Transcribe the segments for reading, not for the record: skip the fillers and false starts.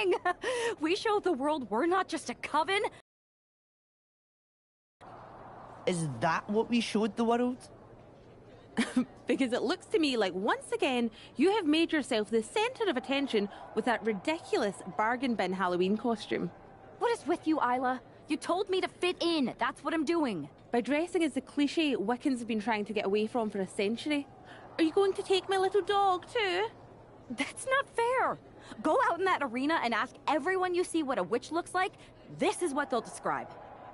winning! We showed the world we're not just a coven. Is that what we showed the world? Because it looks to me like once again you have made yourself the center of attention with that ridiculous bargain bin Halloween costume. What is with you, Isla? You told me to fit in. That's what I'm doing. By dressing as the cliche Wiccans have been trying to get away from for a century. Are you going to take my little dog too? That's not fair. Go out in that arena and ask everyone you see what a witch looks like. This is what they'll describe.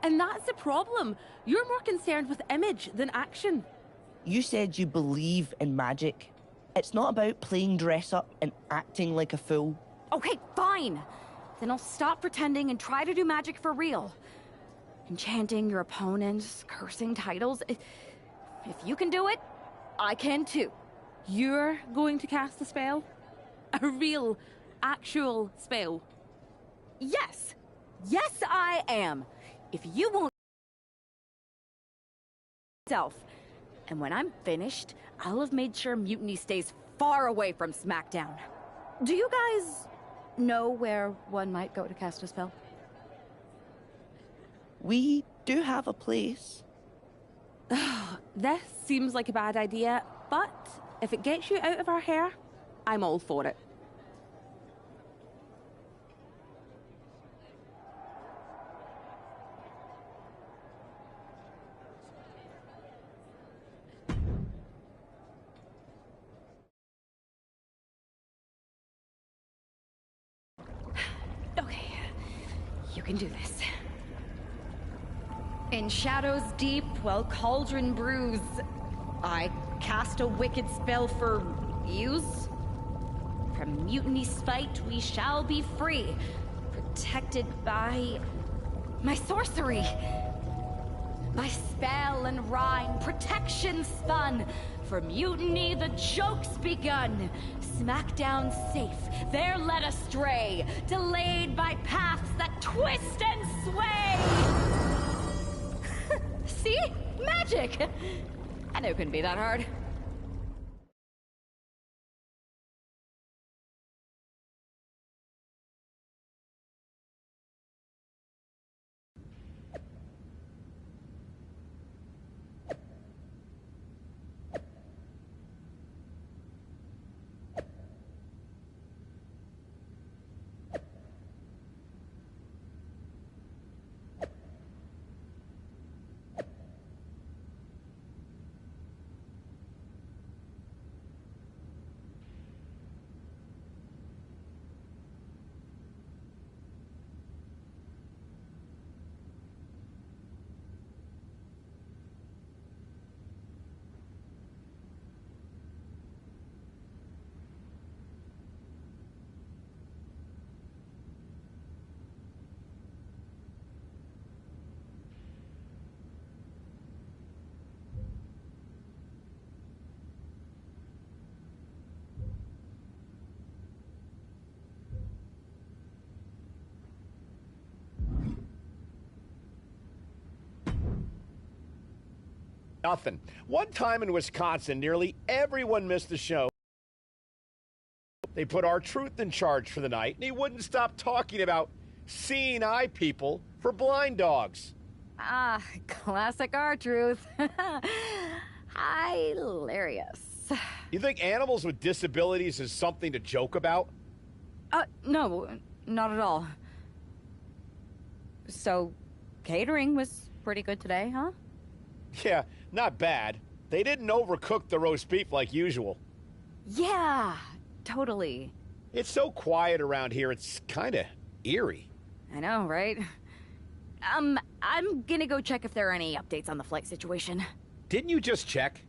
And that's the problem. You're more concerned with image than action. You said you believe in magic. It's not about playing dress up and acting like a fool. Okay, fine. Then I'll stop pretending and try to do magic for real. Enchanting your opponents, cursing titles. If you can do it, I can too. You're going to cast a spell? A real, actual spell? Yes. Yes, I am. If you won't self. And when I'm finished, I'll have made sure Mutiny stays far away from SmackDown. Do you guys know where one might go to cast a spell? We do have a place. This seems like a bad idea, but if it gets you out of our hair, I'm all for it. Okay, you can do this. In shadows deep, while cauldron brews, I cast a wicked spell for use. From Mutiny's spite, we shall be free, protected by my sorcery. By spell and rhyme, protection spun. For Mutiny, the joke's begun. SmackDown safe, there led astray, delayed by paths that twist and sway. See? Magic! I knew it couldn't be that hard. Nothing. One time in Wisconsin, nearly everyone missed the show. They put R-Truth in charge for the night, and he wouldn't stop talking about seeing eye people for blind dogs. Ah, classic R-Truth. Hilarious. You think animals with disabilities is something to joke about? No, not at all. So, catering was pretty good today, huh? Yeah, not bad. They didn't overcook the roast beef like usual. Yeah, totally. It's so quiet around here, it's kind of eerie. I know, right? I'm gonna go check if there are any updates on the flight situation. Didn't you just check?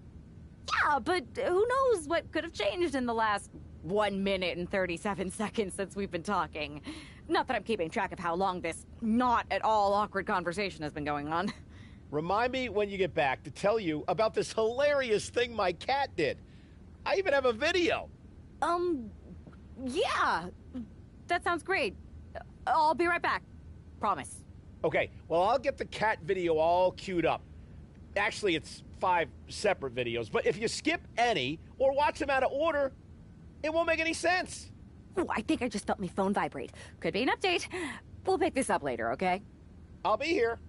Yeah, but who knows what could have changed in the last 1 minute and 37 seconds since we've been talking. Not that I'm keeping track of how long this not at all awkward conversation has been going on. Remind me when you get back to tell you about this hilarious thing my cat did. I even have a video. Yeah. That sounds great. I'll be right back. Promise. Okay, well, I'll get the cat video all queued up. Actually, it's 5 separate videos, but if you skip any or watch them out of order, it won't make any sense. Oh, I think I just felt my phone vibrate. Could be an update. We'll pick this up later, okay? I'll be here.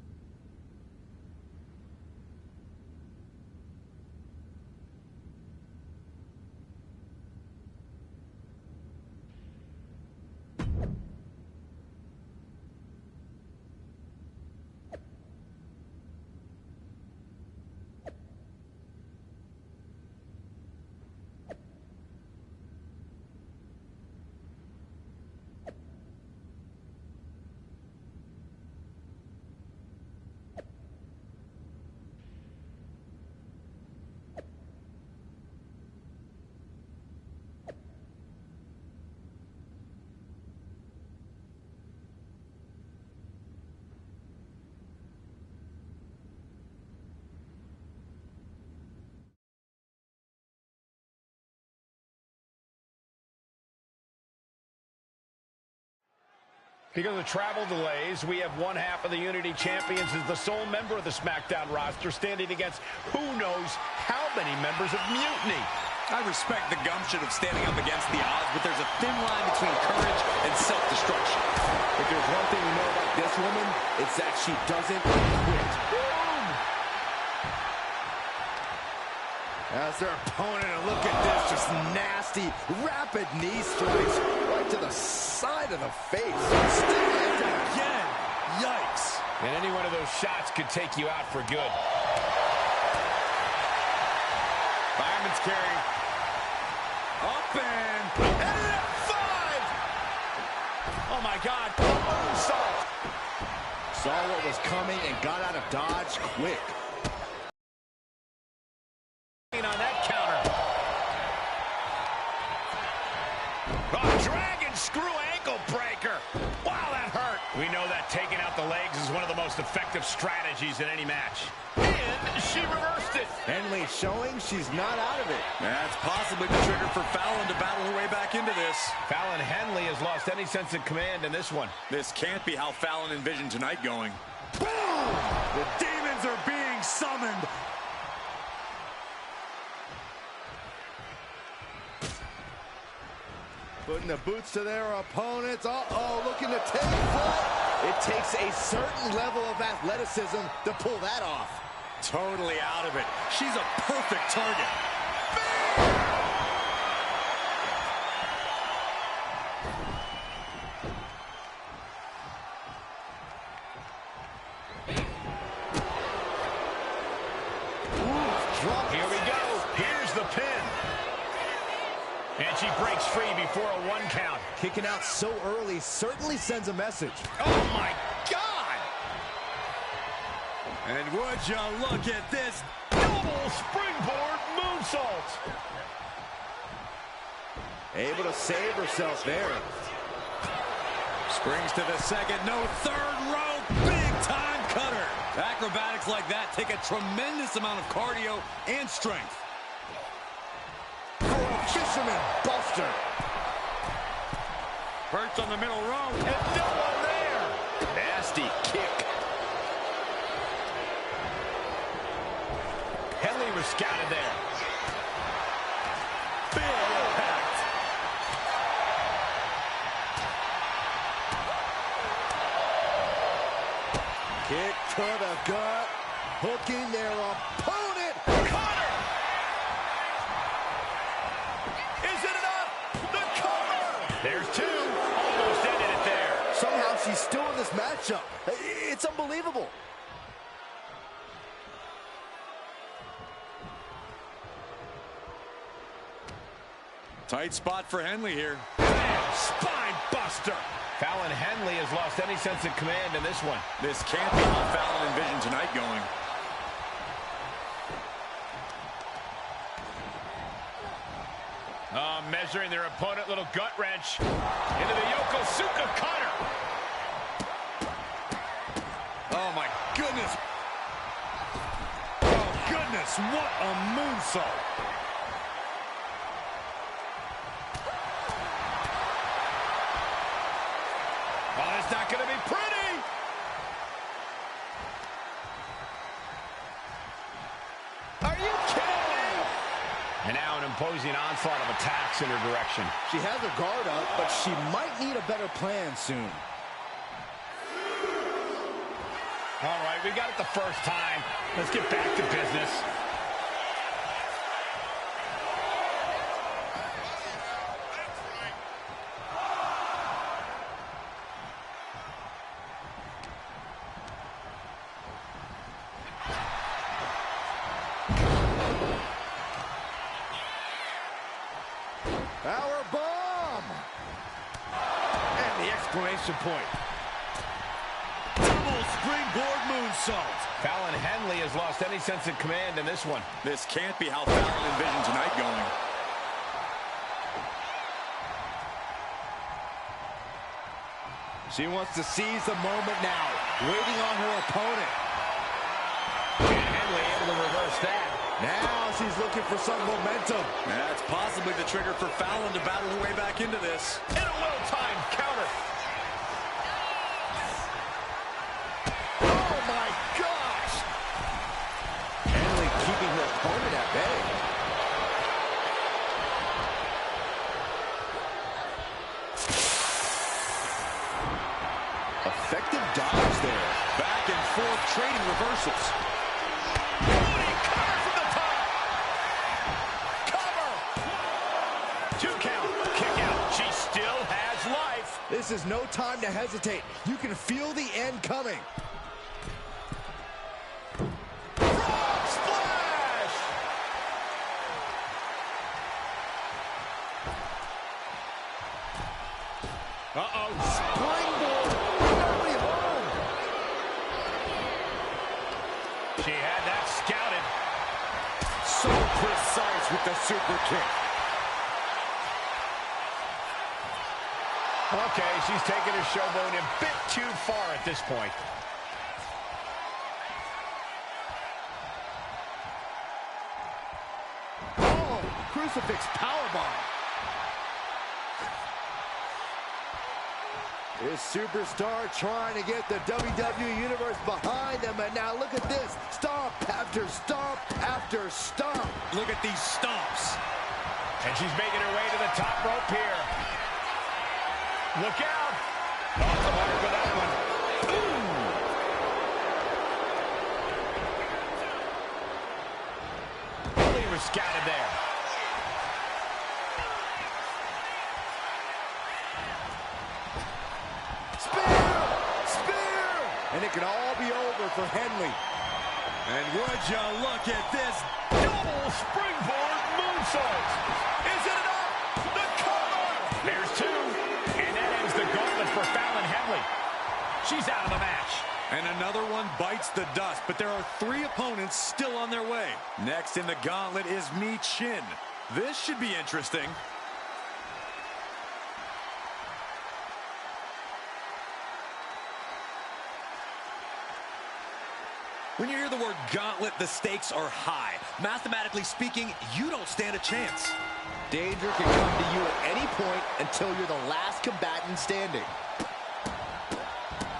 Because of travel delays, we have one half of the Unity Champions as the sole member of the SmackDown roster standing against who knows how many members of Mutiny. I respect the gumption of standing up against the odds, but there's a thin line between courage and self-destruction. If there's one thing we know about this woman, it's that she doesn't quit. Boom! As their opponent, and look at this, just nasty, rapid knee strikes right to the side of the face. Still again. Yikes. And any one of those shots could take you out for good. Fireman's carry. Up and F5! Oh my God, moonsault. Saw what was coming and got out of dodge quick. On that counter. Oh, dragon screw ankle breaker. Wow, that hurt. We know that taking out the legs is one of the most effective strategies in any match. And she reversed it. Henley showing she's not out of it. That's possibly the trigger for Fallon to battle her way back into this. Fallon Henley has lost any sense of command in this one. This can't be how Fallon envisioned tonight going. Boom! The demons are being summoned. Putting the boots to their opponents. Uh-oh, looking to take flight. It takes a certain level of athleticism to pull that off. Totally out of it. She's a perfect target. Here we go. Here's the pin. And she breaks free before a 1 count. Kicking out so early certainly sends a message. Oh, my God. And would you look at this? Double springboard moonsault. Able to save herself there. Springs to the second. No third rope. Big time cutter. Acrobatics like that take a tremendous amount of cardio and strength. Fisherman Buster. Perched on the middle rope. And Dolo there. Nasty kick. Henley was scouted there. Big impact. Kick to the gut. Hooking their opponent. Cutter. Is it enough? The cover. There's 2. Almost ended it there. Somehow she's still in this matchup. It's unbelievable. Tight spot for Henley here. Bam, spine buster. Fallon Henley has lost any sense of command in this one. This can't be how Fallon envisioned tonight going. Measuring their opponent, little gut wrench into the Yokosuka cutter. Oh, my goodness. Oh, goodness, what a moonsault. Oh, it's not going to be pretty. Are you kidding me? And now an opposing onslaught of attacks in her direction. She has her guard up, but she might need a better plan soon. All right, we got it the first time. Let's get back to business. Power bomb! And the exclamation point. Double springboard moonsault. Fallon Henley has lost any sense of command in this one. This can't be how Fallon envisioned tonight going. She wants to seize the moment now, waiting on her opponent. And Henley able to reverse that. Now she's looking for some momentum. That's possibly the trigger for Fallon to battle her way back into this. And a well-timed counter. Oh my gosh! Henley keeping her opponent at bay. Effective dodge there. Back and forth trading reversals. Cover from the top. Cover. 2 count. Kick out. She still has life. This is no time to hesitate. You can feel the end coming. Frog splash. Uh-oh. Springboard. Barely home. She had that scouted. So precise with the super kick. Okay, she's taking her showboat a bit too far at this point. Oh, crucifix powerbomb. This superstar trying to get the WWE Universe behind them, and now look at this. Stomp after stomp after stomp. Look at these stomps. And she's making her way to the top rope here. Look out. Off the mark with that one. Ooh. Billy was scouted there. Spear! And it can all be over for Henley. And would you look at this Double springboard moonsault. Is it enough? The cover. There's two. And that ends the gauntlet for Fallon Henley. She's out of the match. And another one bites the dust, but there are 3 opponents still on their way. Next in the gauntlet is Mi Chin. This should be interesting. When you hear the word gauntlet, the stakes are high. Mathematically speaking, you don't stand a chance. Danger can come to you at any point until you're the last combatant standing.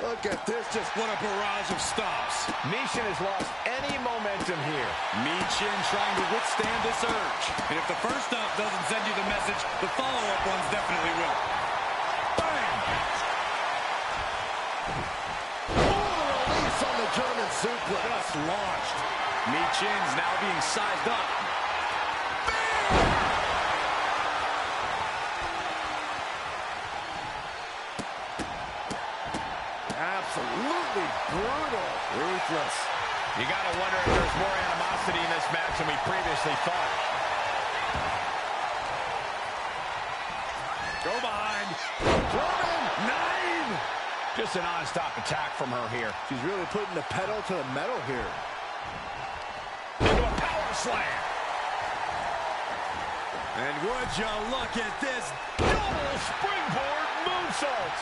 Look at this, just What a barrage of stops. Mi Chin has lost any momentum here. Mi Chin trying to withstand this urge. And if the first stop doesn't send you the message, the follow-up ones definitely will. bang! Oh, the release on the German suplex. Just launched. Mi Chin's now being sized up. Absolutely brutal. Ruthless. You got to wonder if there's more animosity in this match than we previously thought. Go behind. German 9! Just a non-stop attack from her here. She's really putting the pedal to the metal here. Into a power slam. And would you look at this Double springboard moonsault.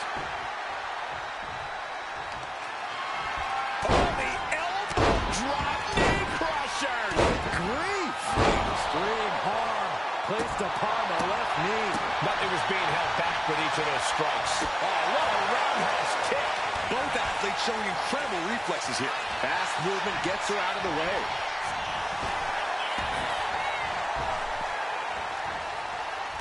Oh, the elbow drop knee crusher. Grief! Extreme harm placed upon the left knee. Nothing was being held back with each of those strikes. Oh, what a roundhouse kick. Both athletes showing incredible reflexes here. Fast movement gets her out of the way.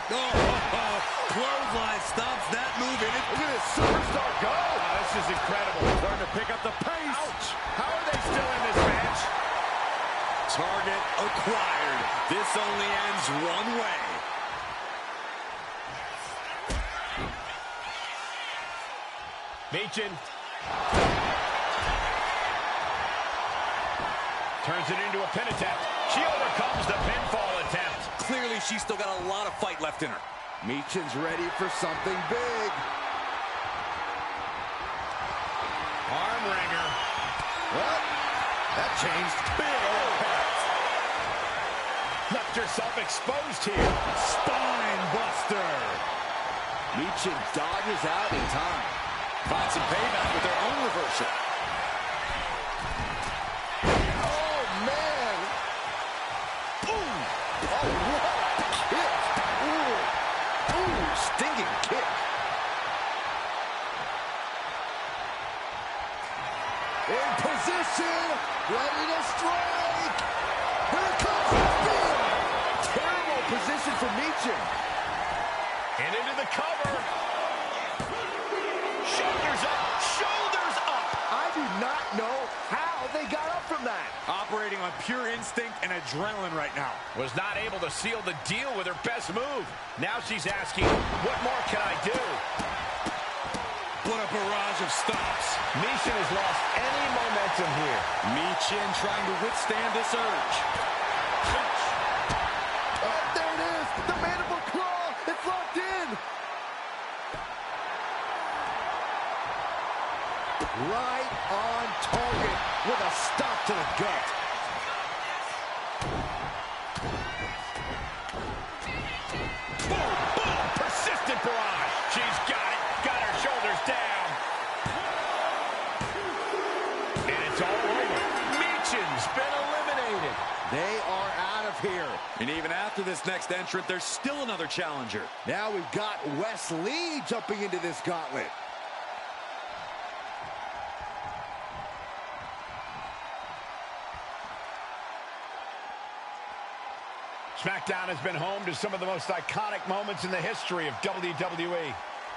Clothesline stops that move in it. Look at this superstar go. Oh, this is incredible. Starting to pick up the pace. Ouch. How are they still in this match? Target acquired. This only ends one way. Michin. Turns it into a pin attempt. She overcomes the pinfall attempt. Clearly, she's still got a lot of fight left in her. Michin's ready for something big. Arm wringer. Well, that changed. Big impact. Left herself exposed here. Spine buster. Michin dodges out in time. Finds some payback with their own reversal. Oh, man. Ooh. Oh, what a kick. Ooh. Ooh, stinging kick. In position. Ready to strike. Here comes the spear. Terrible position for Michin. And into the cover. Shoulders up. Shoulders up. I do not know how they got up from that. Operating on pure instinct and adrenaline right now. Was not able to seal the deal with her best move. Now she's asking, what more can I do? What a barrage of stops. Michin has lost any momentum here. Michin trying to withstand this urge. Oh, there it is. The mandible claw. It's locked in. Right on target with a stop to the gut. Boom, boom, persistent barrage. She's got it, got her shoulders down. And it's all over. Michin's been eliminated. They are out of here. And even after this next entrant, there's still another challenger. Now we've got Wes Lee jumping into this gauntlet. SmackDown has been home to some of the most iconic moments in the history of WWE.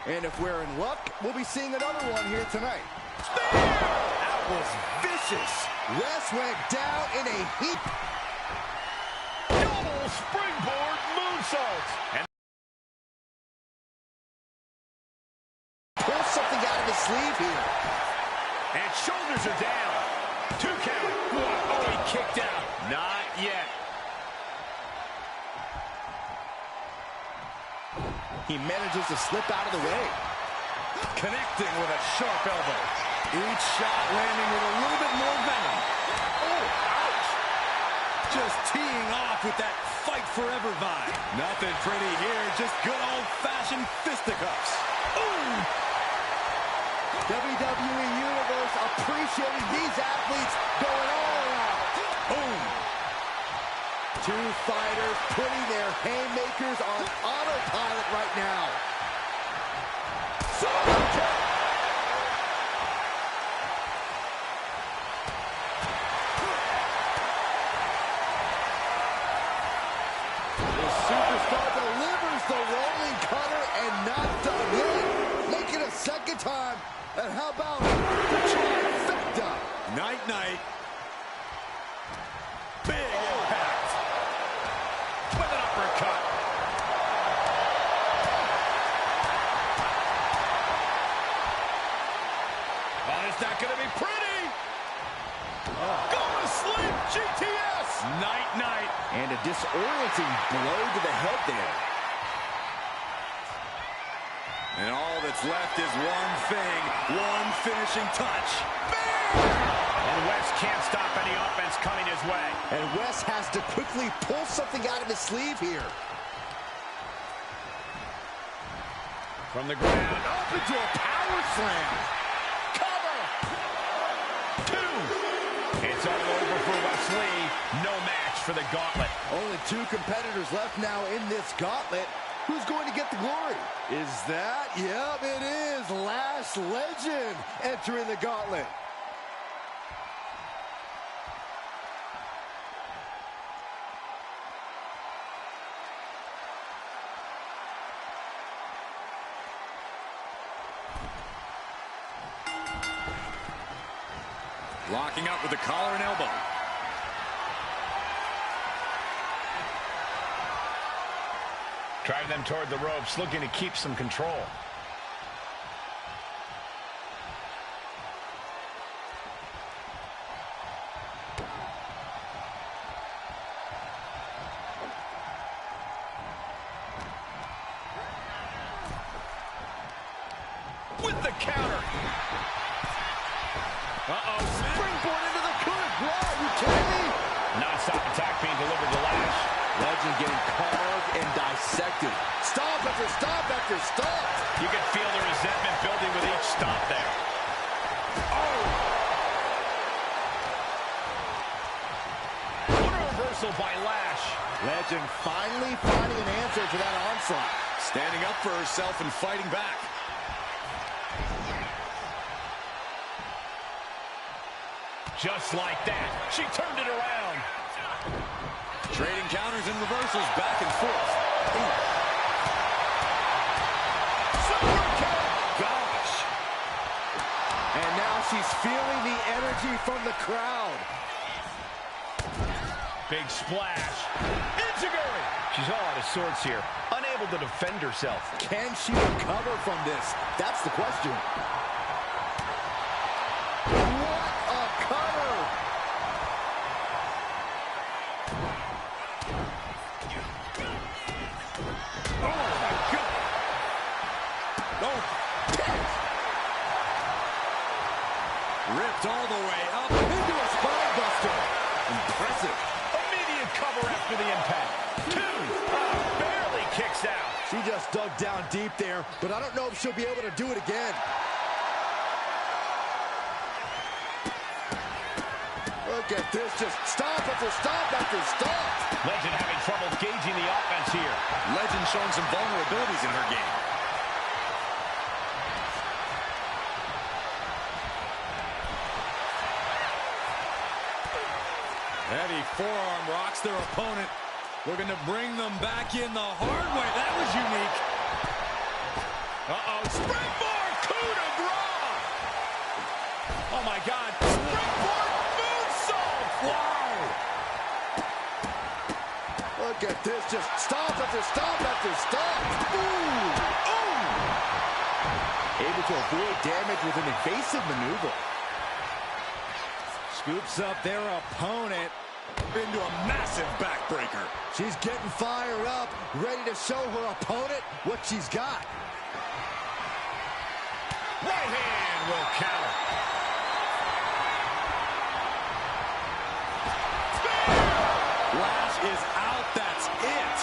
And if we're in luck, we'll be seeing another one here tonight. That was Vicious. Wes went down in a heap. double springboard moonsault. And Pull something out of his sleeve here. shoulders are down. 2 count. Oh, he kicked out. Not yet. He manages to slip out of the way. Connecting with a sharp elbow. Each shot landing with a little bit more venom. Oh, ouch. Just teeing off with that fight forever vibe. Nothing pretty here, just good old-fashioned fisticuffs. Ooh. WWE Universe appreciating these athletes going all out. Boom. Two fighters putting their haymakers on autopilot right now. The superstar delivers the rolling cutter and not done yet. Make it a second time. And how about the trifecta? Night-night. Big impact. With an uppercut. Oh, it's not going to be pretty. Go to sleep, GTS. Night-night. And a disorienting blow to the head there. And all that's left is one thing, one finishing touch. And Wes can't stop any offense coming his way. And Wes has to quickly pull something out of his sleeve here. From the ground, Up into a power slam. cover. 2. It's all over for Wes Lee. No match for the gauntlet. Only 2 competitors left now in this gauntlet. Who's going to get the glory? Is that? Yep, it is. Last Legend entering the gauntlet. Locking up with the collar and elbow. Driving them toward the ropes, looking to keep some control. With the counter. Uh-oh. Springboard into the coup de grace. Are you kidding me? Non-stop attack being delivered to Lash. Legend getting carved and dissected. Stomp after stomp after stomp. You can feel the resentment building with each stomp there. Oh! What a reversal by Lash. Legend finally finding an answer to that onslaught. Standing up for herself and fighting back. Just like that, she turned it around. Trading counters and reversals back and forth. Super kick! Gosh. And now she's feeling the energy from the crowd. Big splash. Enziguri! She's all out of sorts here, unable to defend herself. Can she recover from this? That's the question. What a cover! Oh, my God! Oh, Ripped all the way up. into a spine buster. Impressive. Immediate cover after the impact. Two! Barely kicks out. She just dug down deep there, but I don't know if she'll be able to do it again. Look at this, just stomp after stomp after stomp. Legend having trouble gauging the offense here. Legend showing some vulnerabilities in her game. Heavy forearm rocks their opponent. Looking to bring them back in the hard way. That was unique. Uh-oh, springboard coup de grace! Oh, my God. Springboard moonsault! Wow! Look at this, just stomp after stomp after stomp. Ooh! Ooh! Able to avoid damage with an evasive maneuver. Scoops up their opponent into a massive backbreaker. She's getting fired up, ready to show her opponent what she's got. Right hand will counter. Lash is out, that's it.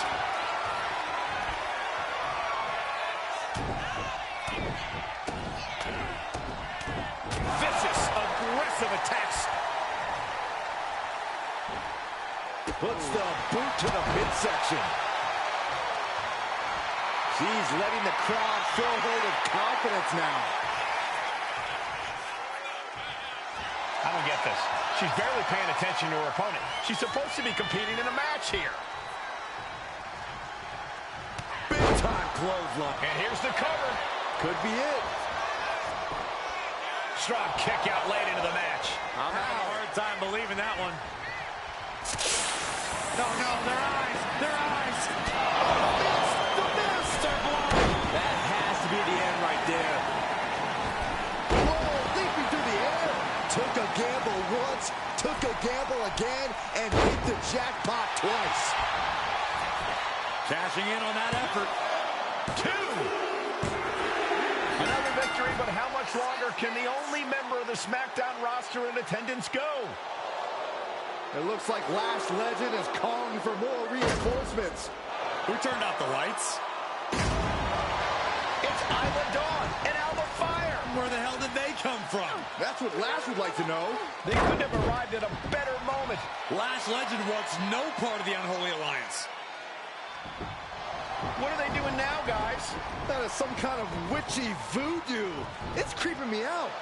Vicious, aggressive attacks. Puts the boot to the midsection. She's letting the crowd fill her with confidence now. I don't get this. She's barely paying attention to her opponent. She's supposed to be competing in a match here. Big time clothesline. And here's the cover. Could be it. Strong kick out late into the match. I'm having a hard time believing that one. No, their eyes. The mist. They're blind. That has to be the end right there. Whoa, leaping through the air. Took a gamble once, took a gamble again, and hit the jackpot twice. Cashing in on that effort. Two. Another victory, but how much longer can the only member of the SmackDown roster in attendance go? It looks like Lash Legend is calling for more reinforcements. Who turned out the lights? It's Isla Dawn and Alba Fire. Where the hell did they come from? That's what Lash would like to know. They couldn't have arrived at a better moment. Lash Legend wants no part of the Unholy Alliance. What are they doing now, guys? That is some kind of witchy voodoo. It's creeping me out.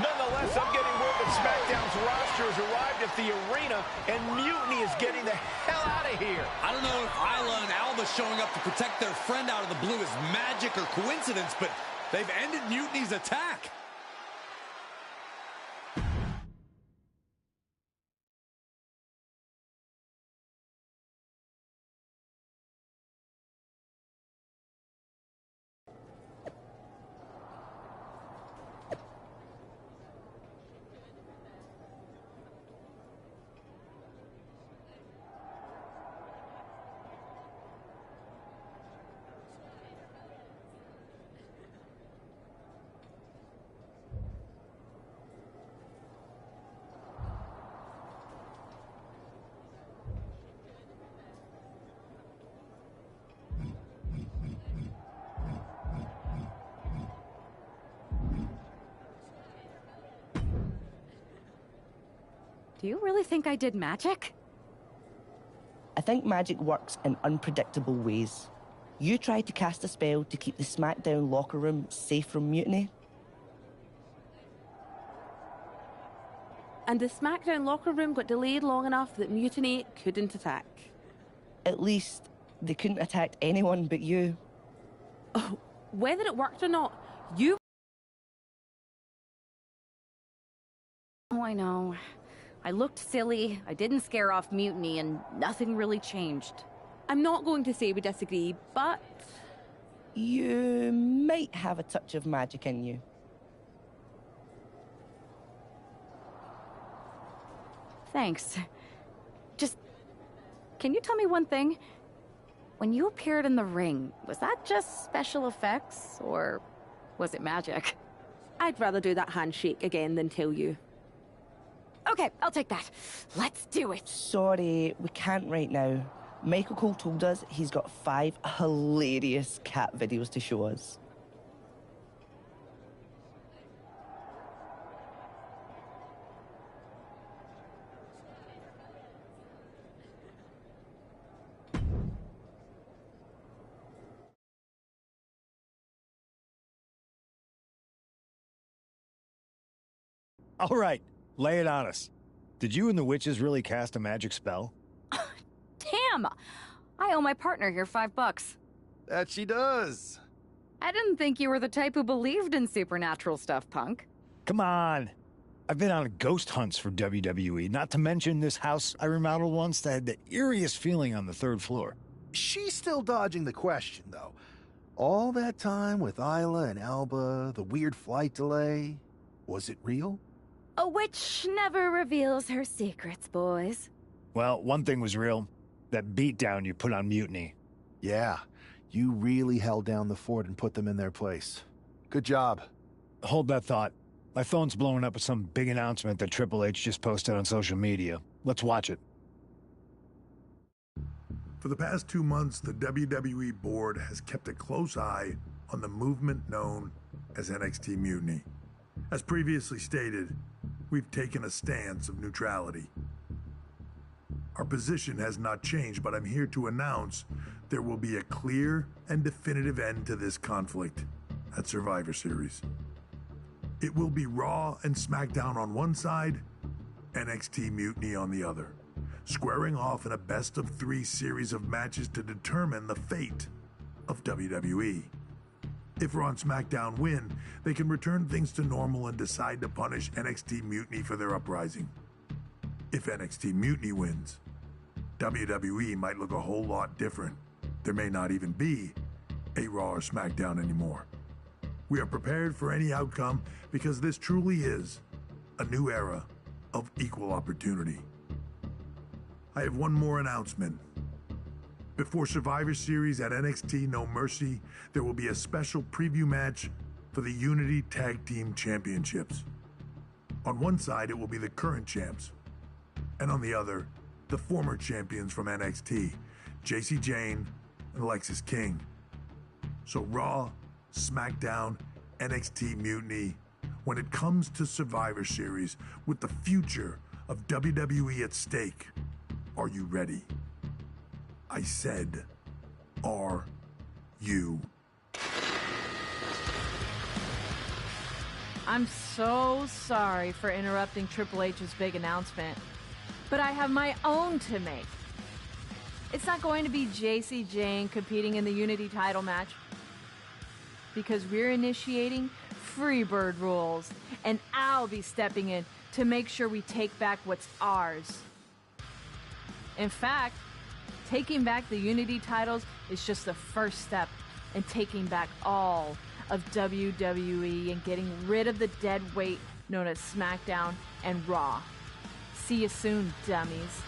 Nonetheless, I'm getting word that SmackDown's roster has arrived at the arena, and Mutiny is getting the hell out of here. I don't know if Isla and Alba showing up to protect their friend out of the blue is magic or coincidence, but they've ended Mutiny's attack. Do you really think I did magic? I think magic works in unpredictable ways. You tried to cast a spell to keep the SmackDown locker room safe from mutiny. And the SmackDown locker room got delayed long enough that Mutiny couldn't attack. At least, they couldn't attack anyone but you. Oh, whether it worked or not, you... Oh, I know. I looked silly, I didn't scare off Mutiny, and nothing really changed. I'm not going to say we disagree, but... You might have a touch of magic in you. Thanks. Just... Can you tell me one thing? When you appeared in the ring, was that just special effects, or was it magic? I'd rather do that handshake again than tell you. Okay, I'll take that. Let's do it. Sorry, we can't right now. Michael Cole told us he's got 5 hilarious cat videos to show us. All right, lay it on us. Did you and the witches really cast a magic spell? Damn! I owe my partner here $5. That she does. I didn't think you were the type who believed in supernatural stuff, punk. Come on. I've been on ghost hunts for WWE, not to mention this house I remodeled once that had the eeriest feeling on the 3rd floor. She's still dodging the question, though. All that time with Isla and Alba, the weird flight delay, was it real? A witch never reveals her secrets, boys. Well, one thing was real. That beatdown you put on Mutiny. Yeah, you really held down the fort and put them in their place. Good job. Hold that thought. My phone's blowing up with some big announcement that Triple H just posted on social media. Let's watch it. For the past 2 months, the WWE board has kept a close eye on the movement known as NXT Mutiny. As previously stated, we've taken a stance of neutrality. Our position has not changed, but I'm here to announce there will be a clear and definitive end to this conflict at Survivor Series. It will be Raw and SmackDown on one side, NXT Mutiny on the other, squaring off in a best-of-3 series of matches to determine the fate of WWE. If Raw and SmackDown win, they can return things to normal and decide to punish NXT Mutiny for their uprising. If NXT Mutiny wins, WWE might look a whole lot different. There may not even be a Raw or SmackDown anymore. We are prepared for any outcome because this truly is a new era of equal opportunity. I have one more announcement. Before Survivor Series at NXT No Mercy, there will be a special preview match for the Unity Tag Team Championships. On one side, it will be the current champs, and on the other, the former champions from NXT, JC Jane and Alexis King. So Raw, SmackDown, NXT Mutiny, when it comes to Survivor Series, with the future of WWE at stake, are you ready? I said, are you? I'm so sorry for interrupting Triple H's big announcement, but I have my own to make. It's not going to be JC Jane competing in the Unity title match, because we're initiating Freebird rules, and I'll be stepping in to make sure we take back what's ours. In fact, taking back the Unity titles is just the first step in taking back all of WWE and getting rid of the dead weight known as SmackDown and Raw. See you soon, dummies.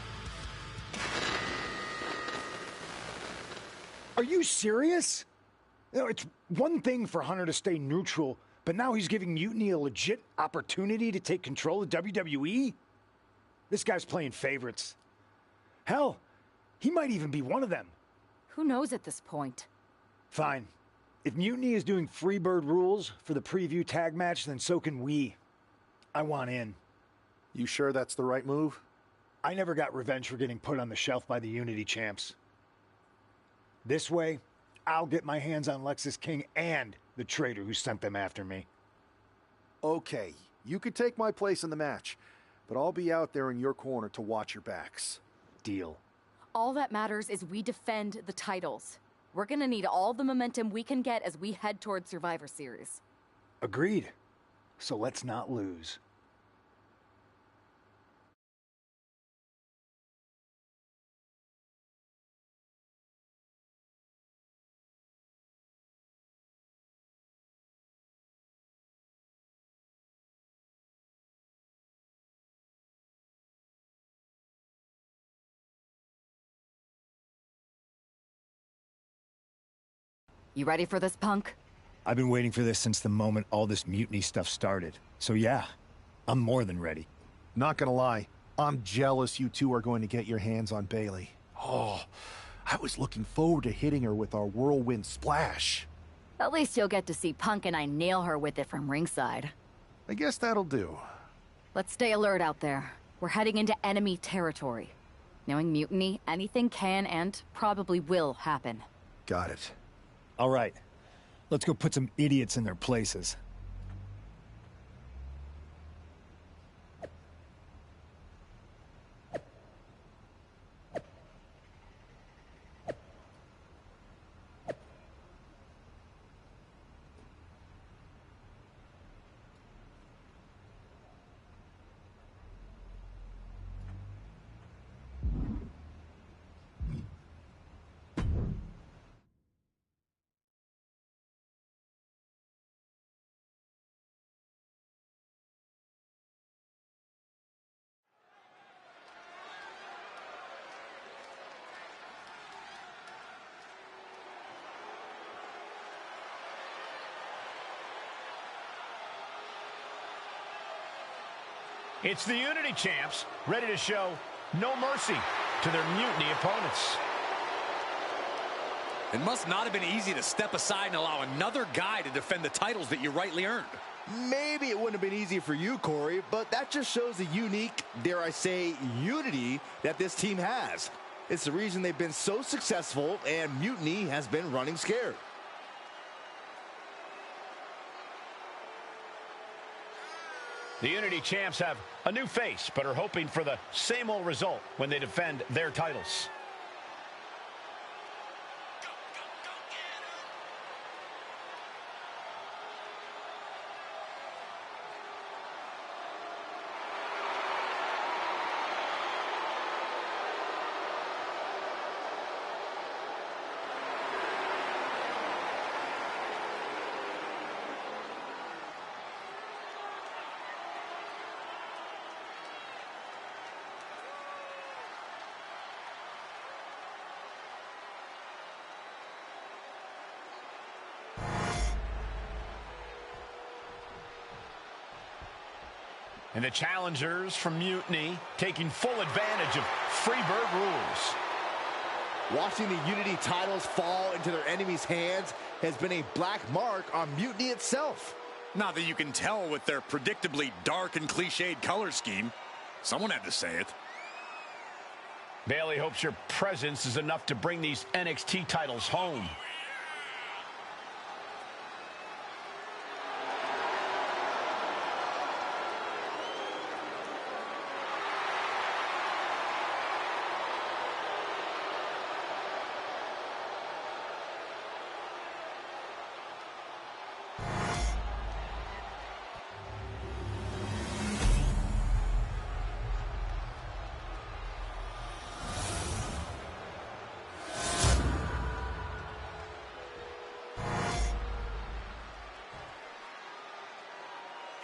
Are you serious? You know, it's one thing for Hunter to stay neutral, but now he's giving Mutiny a legit opportunity to take control of WWE? This guy's playing favorites. Hell, he might even be one of them. Who knows at this point? Fine. If Mutiny is doing Freebird rules for the preview tag match, then so can we. I want in. You sure that's the right move? I never got revenge for getting put on the shelf by the Unity champs. This way, I'll get my hands on Lexus King and the traitor who sent them after me. Okay, you could take my place in the match, but I'll be out there in your corner to watch your backs. Deal. All that matters is we defend the titles. We're gonna need all the momentum we can get as we head toward Survivor Series. Agreed. So let's not lose. You ready for this, Punk? I've been waiting for this since the moment all this mutiny stuff started. So yeah, I'm more than ready. Not gonna lie, I'm jealous you two are going to get your hands on Bailey. Oh, I was looking forward to hitting her with our whirlwind splash. At least you'll get to see Punk and I nail her with it from ringside. I guess that'll do. Let's stay alert out there. We're heading into enemy territory. Knowing mutiny, anything can and probably will happen. Got it. All right, let's go put some idiots in their places. It's the Unity champs, ready to show no mercy to their mutiny opponents. It must not have been easy to step aside and allow another guy to defend the titles that you rightly earned. Maybe it wouldn't have been easy for you, Corey, but that just shows the unique, dare I say, unity that this team has. It's the reason they've been so successful, and mutiny has been running scared. The Unity champs have a new face, but are hoping for the same old result when they defend their titles. And the challengers from Mutiny taking full advantage of Freebird rules. Watching the Unity titles fall into their enemies' hands has been a black mark on Mutiny itself. Not that you can tell with their predictably dark and cliched color scheme. Someone had to say it. Bailey hopes your presence is enough to bring these NXT titles home.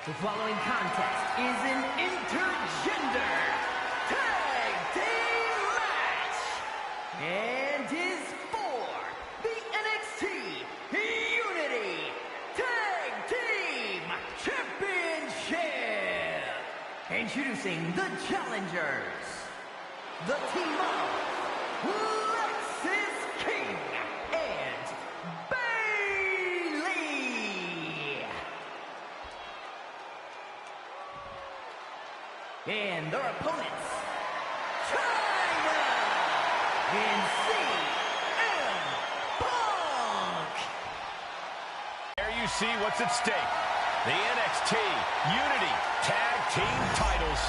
The following contest is an intergender tag team match and is for the NXT Unity Tag Team Championship. Introducing the challengers, the team of Lexus King and Bailey. And their opponents, China in CM Punk. There you see what's at stake. The NXT Unity Tag Team titles.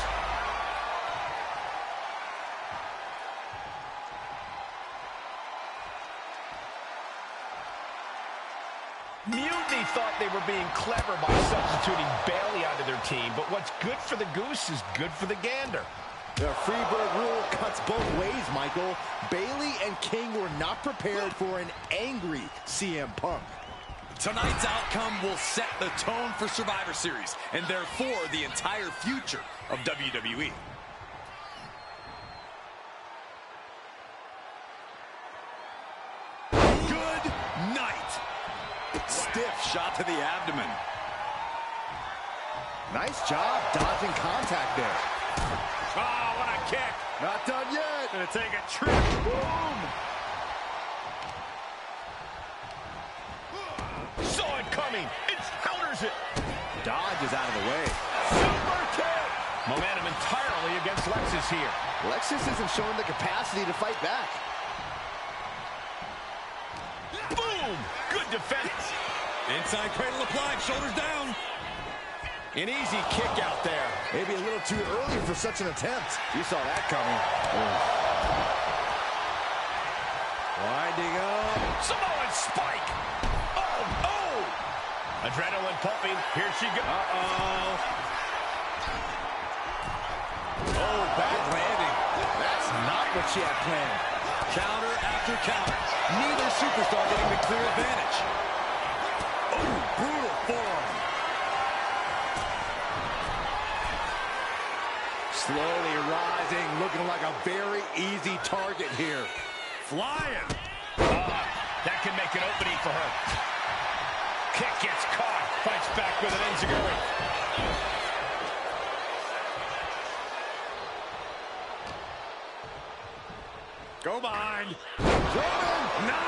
Mutiny thought they were being clever by substituting Bayley onto their team, but what's good for the goose is good for the gander. The Freebird rule cuts both ways, Michael. Bayley and King were not prepared for an angry CM Punk. Tonight's outcome will set the tone for Survivor Series, and therefore the entire future of WWE. Good night. Stiff shot to the abdomen. Nice job dodging contact there. Oh, what a kick. Not done yet. Gonna take a trip. Boom. Saw it coming. It counters it. Dodge is out of the way. Super kick. Momentum entirely against Lexus here. Lexus isn't showing the capacity to fight back. Boom. Good defense. Inside cradle applied, shoulders down. An easy kick out there. Maybe a little too early for such an attempt. You saw that coming. Winding up. Samoan spike. Oh. Adrenaline pumping. Here she goes. Oh, bad landing. That's not what she had planned. Counter after counter. Neither superstar getting the clear advantage. Oh, brutal forearm. Slowly rising, looking like a very easy target here. Flying. That can make an opening for her. Kick gets caught. Fights back with an enziguri. Go behind. German. 9.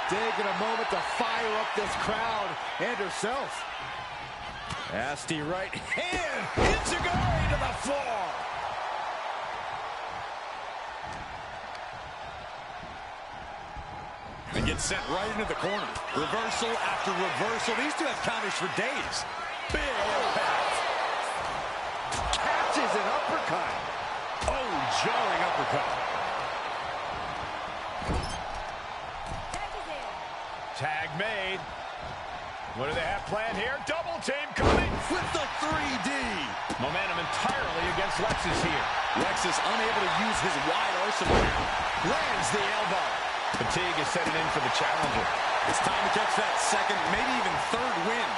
Taking a moment to fire up this crowd and herself. Nasty right hand. Enziguri to the floor. And gets sent right into the corner. Reversal after reversal. These two have counters for days. Big impact. Catches an uppercut. Oh, jarring uppercut. Tag made. What do they have planned here? Double team coming. With the 3D. Momentum entirely against Lexus here. Lexus unable to use his wide arsenal now. Lands the elbow. Fatigue is setting in for the challenger. It's time to catch that second, maybe even third wind.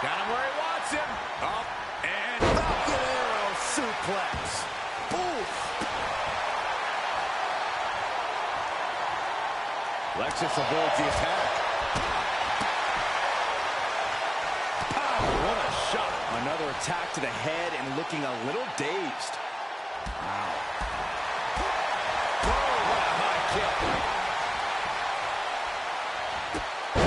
Got him where he wants him. Up and Falcon Arrow suplex. Oof. Lexus avoids the attack. Pow, what a shot. Another attack to the head and looking a little dazed. Wow. Oh, what a high kick.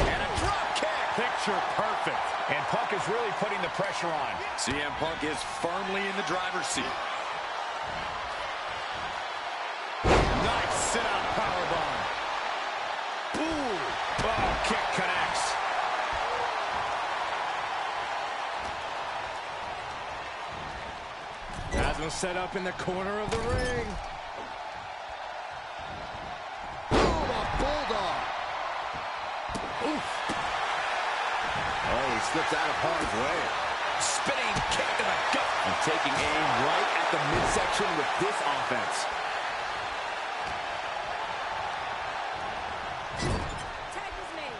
And a drop kick. Picture perfect. And Punk is really putting the pressure on. CM Punk is firmly in the driver's seat. Nice sit-out powerbomb. Ooh. Oh, kick connects. Has him set up in the corner of the ring. Boom, a bulldog. Oof. Oh, he slips out of harm's way. Spinning kick to the gut. And taking aim right at the midsection with this offense.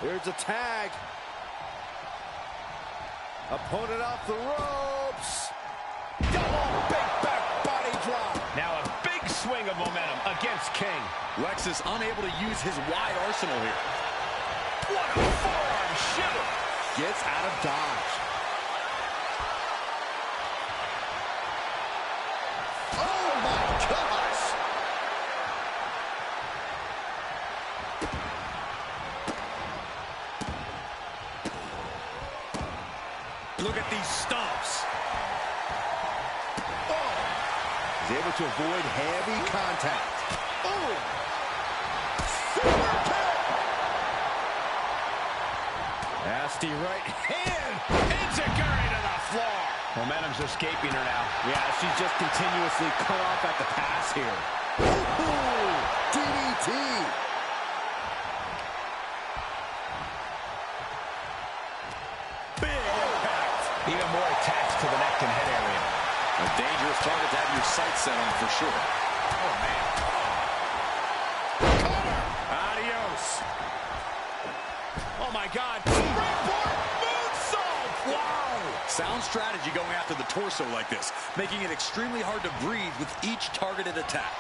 Here's a tag. Opponent off the ropes. Double big back body drop. Now a big swing of momentum against King. Lexus unable to use his wide arsenal here. What a forearm shiver. Gets out of dodge. Oh my gosh. look at these stomps. Oh. He's able to avoid heavy contact. Oh. Super kick. Nasty right hand. Enziguri to the floor. Momentum's escaping her now. Yeah, she's just continuously cut off at the pass here. Ooh, DDT. Big impact. Even more attacks to the neck and head area. A dangerous target to have your sights set on for sure. Oh, man. Adios. Oh, my God. Springboard moonsault. Wow. Sound strategy going after the torso like this, making it extremely hard to breathe with each targeted attack.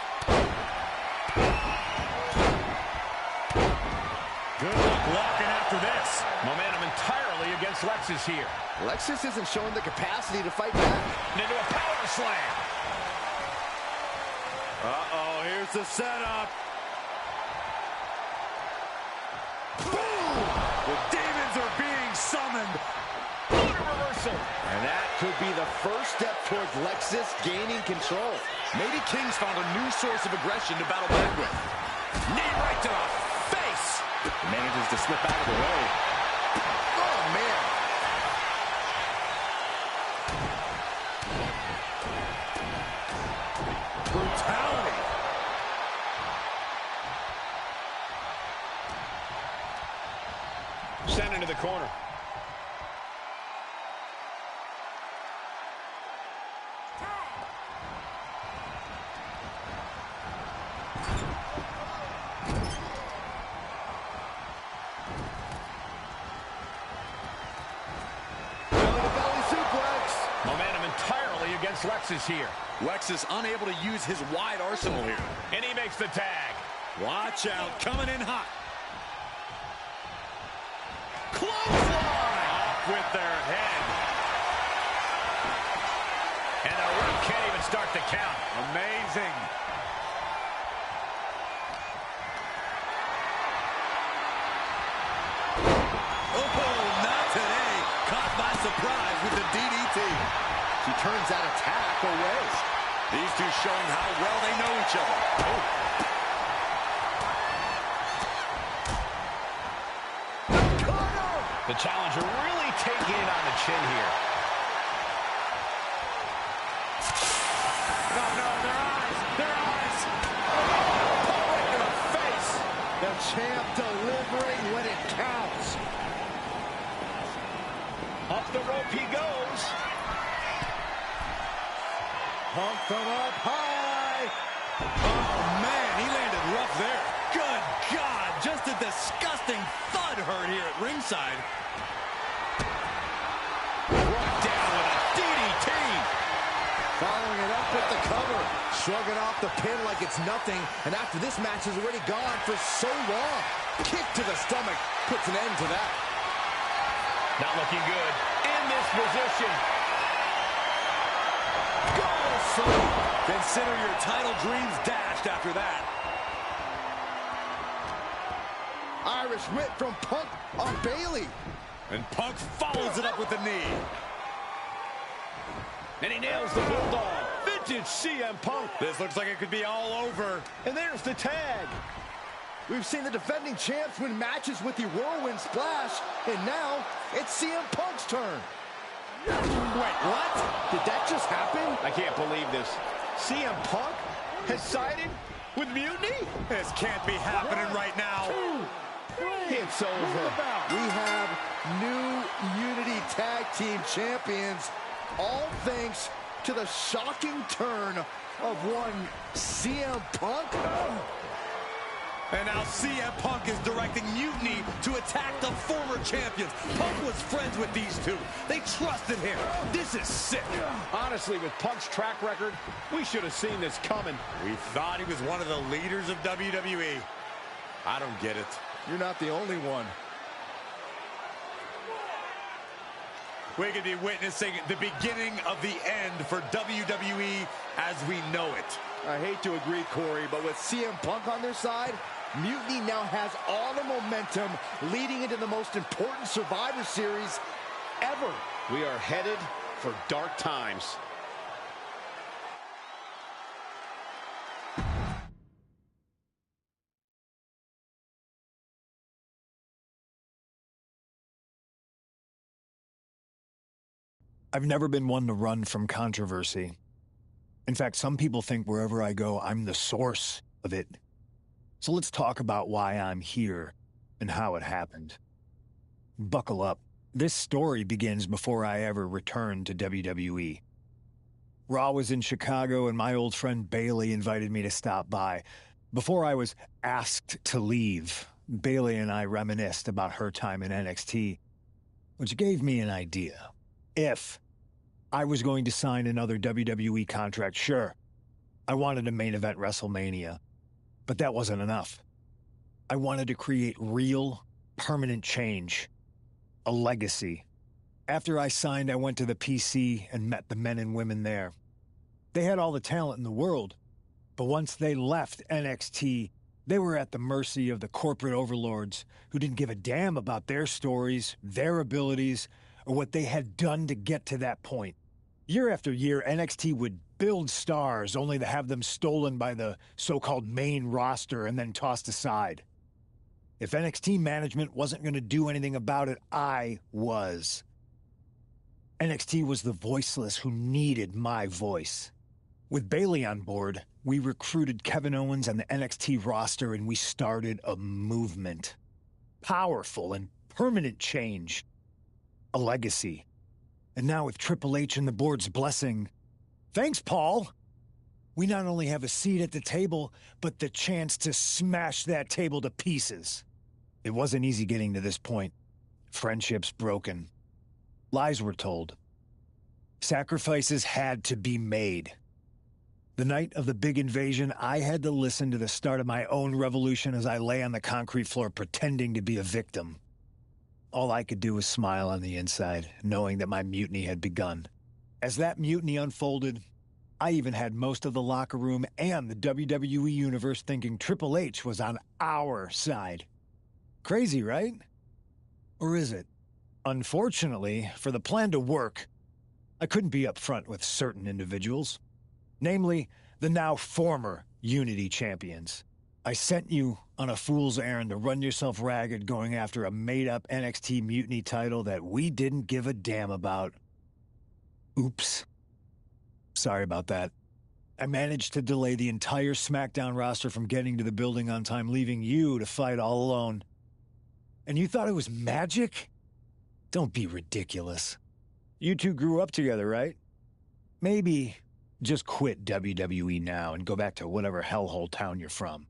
Good luck locking after this. Momentum entirely against Lexus here. Lexus isn't showing the capacity to fight back. Into a power slam. Uh-oh, here's the setup. Boom! The demons are being summoned. What a reversal. And that could be the first step towards Lexus gaining control. Maybe King's found a new source of aggression to battle back with. Knee right to the face. Manages to slip out of the way. Oh, man. Brutality. Sent into the corner. Against Lexus here. Lexus unable to use his wide arsenal here. And he makes the tag. Watch out, coming in hot. Clothesline! Off with their head. And the ref can't even start the count. Amazing. Oh, not today. Caught by surprise with the DDT. She turns that attack away. These two showing how well they know each other. Oh. The challenger really taking it on the chin here. No, their eyes. Right to the face. The champ delivering when it counts. Up the rope he goes. Pump from up high. Oh, man, he landed rough there. Good God, just a disgusting thud heard here at ringside. Brought down with a DDT. Following it up with the cover. Shrugging off the pin like it's nothing. And after this match is already gone for so long. Kick to the stomach puts an end to that. Not looking good in this position. Consider your title dreams dashed after that. Irish whip from Punk on Bailey. And Punk follows it up with the knee. And he nails the Bulldog. Vintage CM Punk. This looks like it could be all over. And there's the tag. We've seen the defending champs win matches with the Whirlwind Splash. And now it's CM Punk's turn. Wait, what? Did that just happen? I can't believe this. CM Punk has sided with Mutiny? This can't be happening right now. It's over. We have new Unity Tag Team Champions, all thanks to the shocking turn of one CM Punk. And now CM Punk is directing Mutiny to attack the former champions. Punk was friends with these two. They trusted him. This is sick. Honestly, with Punk's track record, we should have seen this coming. We thought he was one of the leaders of WWE. I don't get it. You're not the only one. We could be witnessing the beginning of the end for WWE as we know it. I hate to agree, Corey, but with CM Punk on their side, Mutiny now has all the momentum leading into the most important Survivor Series ever. We are headed for dark times. I've never been one to run from controversy. In fact, some people think wherever I go, I'm the source of it. So let's talk about why I'm here and how it happened. Buckle up. This story begins before I ever returned to WWE. Raw was in Chicago and my old friend Bailey invited me to stop by. Before I was asked to leave, Bailey and I reminisced about her time in NXT, which gave me an idea. If I was going to sign another WWE contract, sure, I wanted a main event WrestleMania, but that wasn't enough. I wanted to create real, permanent change, a legacy. After I signed, I went to the PC and met the men and women there. They had all the talent in the world, but once they left NXT, they were at the mercy of the corporate overlords who didn't give a damn about their stories, their abilities, or what they had done to get to that point. Year after year, NXT would build stars only to have them stolen by the so-called main roster and then tossed aside. If NXT management wasn't going to do anything about it, I was. NXT was the voiceless who needed my voice. With Bailey on board, we recruited Kevin Owens and the NXT roster and we started a movement. Powerful and permanent change. A legacy. And now with Triple H and the board's blessing, thanks, Paul! We not only have a seat at the table, but the chance to smash that table to pieces. It wasn't easy getting to this point. Friendships broken. Lies were told. Sacrifices had to be made. The night of the big invasion, I had to listen to the start of my own revolution as I lay on the concrete floor pretending to be a victim. All I could do was smile on the inside, knowing that my mutiny had begun. As that mutiny unfolded, I even had most of the locker room and the WWE Universe thinking Triple H was on our side. Crazy, right? Or is it? Unfortunately, for the plan to work, I couldn't be upfront with certain individuals. Namely, the now former Unity champions. I sent you on a fool's errand to run yourself ragged going after a made-up NXT Mutiny title that we didn't give a damn about. Oops. Sorry about that. I managed to delay the entire SmackDown roster from getting to the building on time, leaving you to fight all alone. And you thought it was magic? Don't be ridiculous. You two grew up together, right? Maybe just quit WWE now and go back to whatever hellhole town you're from.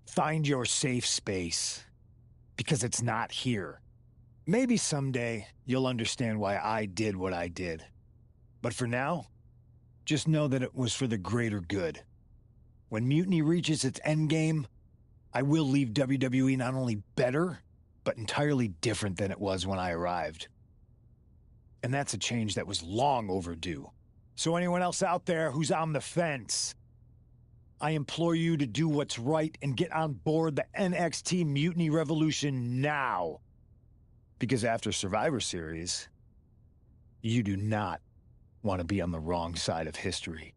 Find your safe space, because it's not here. Maybe someday you'll understand why I did what I did. But for now, just know that it was for the greater good. When Mutiny reaches its endgame, I will leave WWE not only better, but entirely different than it was when I arrived. And that's a change that was long overdue. So anyone else out there who's on the fence, I implore you to do what's right and get on board the NXT Mutiny Revolution now. Because after Survivor Series, you do not want to be on the wrong side of history.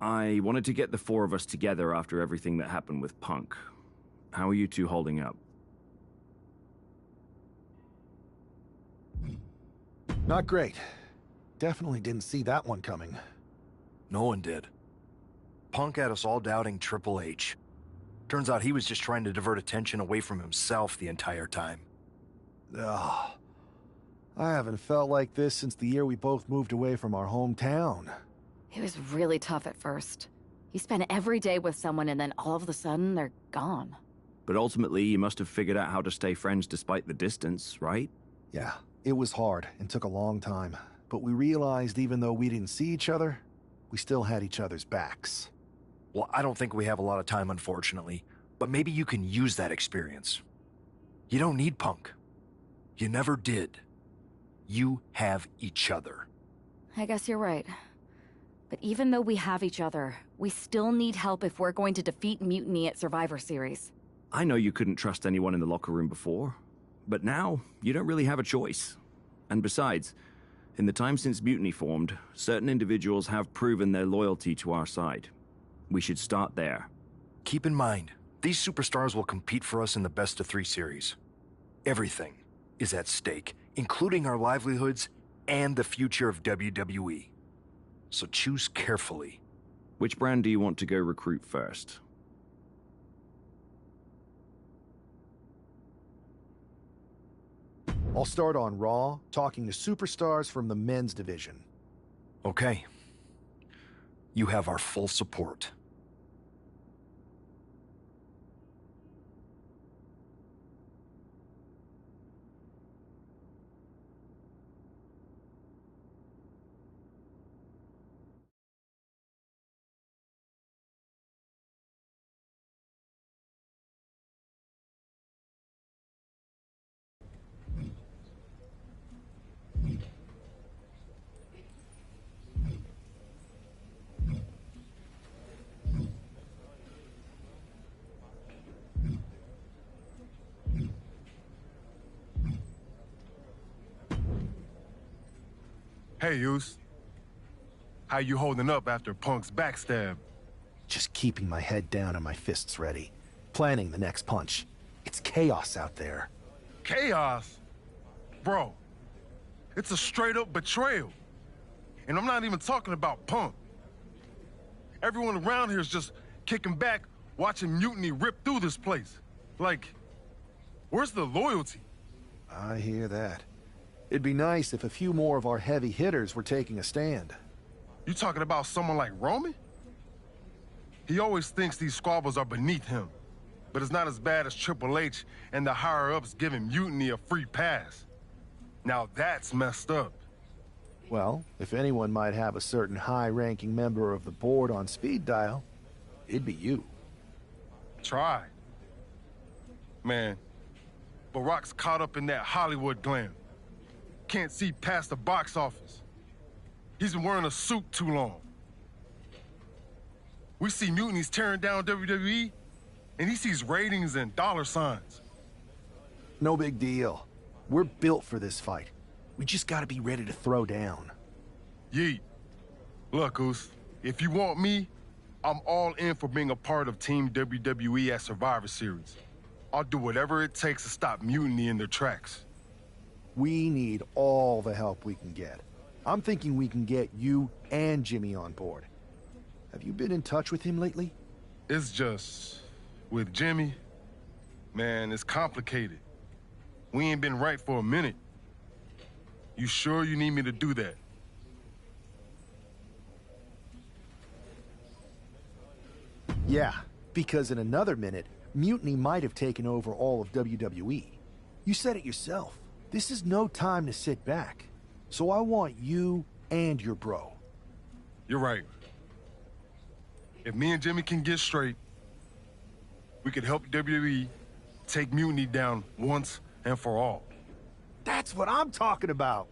I wanted to get the four of us together after everything that happened with Punk. How are you two holding up? Not great. Definitely didn't see that one coming. No one did. Punk had us all doubting Triple H. Turns out he was just trying to divert attention away from himself the entire time. Ugh. I haven't felt like this since the year we both moved away from our hometown. It was really tough at first. You spend every day with someone and then all of a sudden they're gone. But ultimately, you must have figured out how to stay friends despite the distance, right? Yeah, it was hard and took a long time. But we realized even though we didn't see each other, we still had each other's backs. Well, I don't think we have a lot of time, unfortunately. But maybe you can use that experience. You don't need Punk. You never did. You have each other. I guess you're right. But even though we have each other, we still need help if we're going to defeat Mutiny at Survivor Series. I know you couldn't trust anyone in the locker room before, but now you don't really have a choice. And besides, in the time since Mutiny formed, certain individuals have proven their loyalty to our side. We should start there. Keep in mind, these superstars will compete for us in the best-of-3 series. Everything is at stake, including our livelihoods and the future of WWE. So choose carefully. Which brand do you want to go recruit first? I'll start on Raw, talking to superstars from the men's division. Okay. You have our full support. Hey, Yus. How you holding up after Punk's backstab? Just keeping my head down and my fists ready. Planning the next punch. It's chaos out there. Chaos? Bro, it's a straight-up betrayal. And I'm not even talking about Punk. Everyone around here is just kicking back, watching Mutiny rip through this place. Like, where's the loyalty? I hear that. It'd be nice if a few more of our heavy hitters were taking a stand. You talking about someone like Roman? He always thinks these squabbles are beneath him. But it's not as bad as Triple H and the higher-ups giving Mutiny a free pass. Now that's messed up. Well, if anyone might have a certain high-ranking member of the board on speed dial, it'd be you. Try. Man, Barack's caught up in that Hollywood glam. Can't see past the box office. He's been wearing a suit too long. We see Mutiny's tearing down WWE, and he sees ratings and dollar signs. No big deal. We're built for this fight. We just gotta be ready to throw down. Yeet. Look, Oos, if you want me, I'm all in for being a part of Team WWE at Survivor Series. I'll do whatever it takes to stop Mutiny in their tracks. We need all the help we can get. I'm thinking we can get you and Jimmy on board. Have you been in touch with him lately? It's just... with Jimmy, man, it's complicated. We ain't been right for a minute. You sure you need me to do that? Yeah, because in another minute, Mutiny might have taken over all of WWE. You said it yourself. This is no time to sit back. So I want you and your bro. You're right. If me and Jimmy can get straight, we could help WWE take Mutiny down once and for all. That's what I'm talking about.